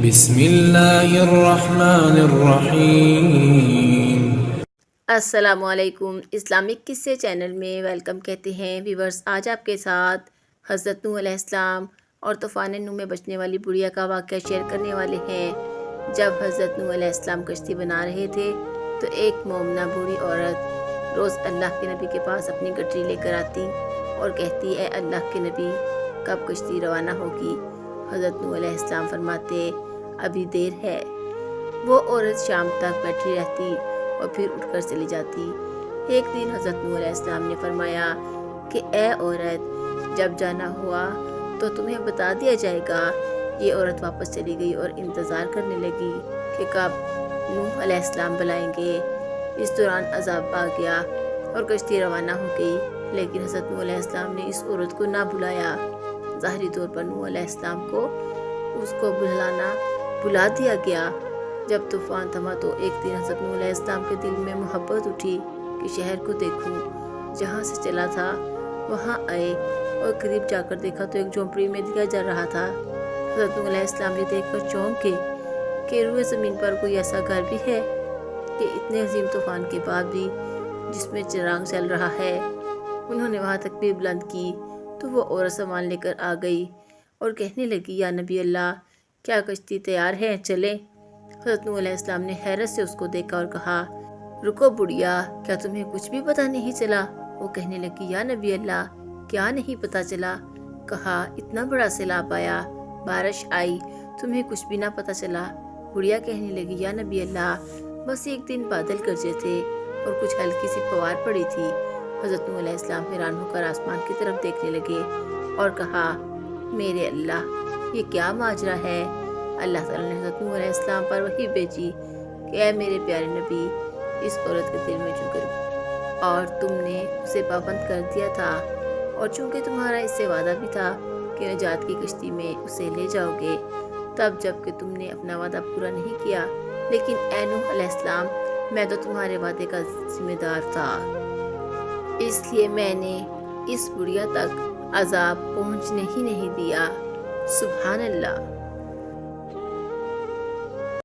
بسم اللہ الرحمن الرحیم۔ السلام علیکم، اسلامک قصے چینل میں ویلکم کہتے ہیں ویورز۔ آج آپ کے ساتھ حضرت نوح علیہ السلام اور طوفان نوح میں بچنے والی بڑھیا کا واقعہ شیئر کرنے والے ہیں۔ جب حضرت نوح علیہ السلام کشتی بنا رہے تھے تو ایک مومنہ بوڑھی عورت روز اللہ کے نبی کے پاس اپنی گٹری لے کر آتی اور کہتی، اے اللہ کے نبی، کب کشتی روانہ ہوگی؟ حضرت نوح علیہ السلام فرماتے، ابھی دیر ہے۔ وہ عورت شام تک بیٹھی رہتی اور پھر اٹھ کر چلی جاتی۔ ایک دن حضرت نوح علیہ السلام نے فرمایا کہ اے عورت، جب جانا ہوا تو تمہیں بتا دیا جائے گا۔ یہ عورت واپس چلی گئی اور انتظار کرنے لگی کہ کب نوح علیہ السلام بلائیں گے۔ اس دوران عذاب آ گیا اور کشتی روانہ ہو گئی، لیکن حضرت نوح علیہ السلام نے اس عورت کو نہ بلایا۔ ظاہری طور پر نوح علیہ السلام کو اس کو بلا دیا گیا۔ جب طوفان تھما تو ایک دن حضرت نوح علیہ السلام کے دل میں محبت اٹھی کہ شہر کو دیکھوں۔ جہاں سے چلا تھا وہاں آئے اور قریب جا کر دیکھا تو ایک جھونپڑی میں دیا جا رہا تھا۔ حضرت نوح علیہ السلام نے دیکھ کر چونک گئے کہ روئے زمین پر کوئی ایسا گھر بھی ہے کہ اتنے عظیم طوفان کے بعد بھی جس میں چراغ جل رہا ہے۔ انہوں نے وہاں تکبیر بلند کی تو وہ عورت سامان لے کر آ گئی اور کہنے لگی، یا نبی اللہ، کیا کشتی تیار ہے؟ چلیں۔ حضرت نوح علیہ السلام نے حیرت سے اس کو دیکھا اور کہا، رکو بڑھیا، کیا تمہیں کچھ بھی پتہ نہیں چلا؟ وہ کہنے لگی، یا نبی اللہ، کیا نہیں پتہ چلا؟ کہا، اتنا بڑا سیلاب آیا، بارش آئی، تمہیں کچھ بھی نہ پتہ چلا؟ بڑھیا کہنے لگی، یا نبی اللہ، بس ایک دن بادل گرجے تھے اور کچھ ہلکی سی فوار پڑی تھی۔ حضرت نوح علیہ السلام حیران ہو کر آسمان کی طرف دیکھنے لگے اور کہا، میرے اللہ، یہ کیا ماجرا ہے؟ اللہ تعالیٰ نے حضرت نوح علیہ السلام پر وحی بھیجی کہ اے میرے پیارے نبی، اس عورت کے دل میں چونکہ اور تم نے اسے پابند کر دیا تھا، اور چونکہ تمہارا اس سے وعدہ بھی تھا کہ نجات کی کشتی میں اسے لے جاؤ گے، تب جب کہ تم نے اپنا وعدہ پورا نہیں کیا، لیکن اے نوح علیہ السلام، میں تو تمہارے وعدے کا ذمہ دار تھا، اس لیے میں نے اس بڑھیا تک عذاب پہنچنے ہی نہیں دیا۔ سبحان اللہ۔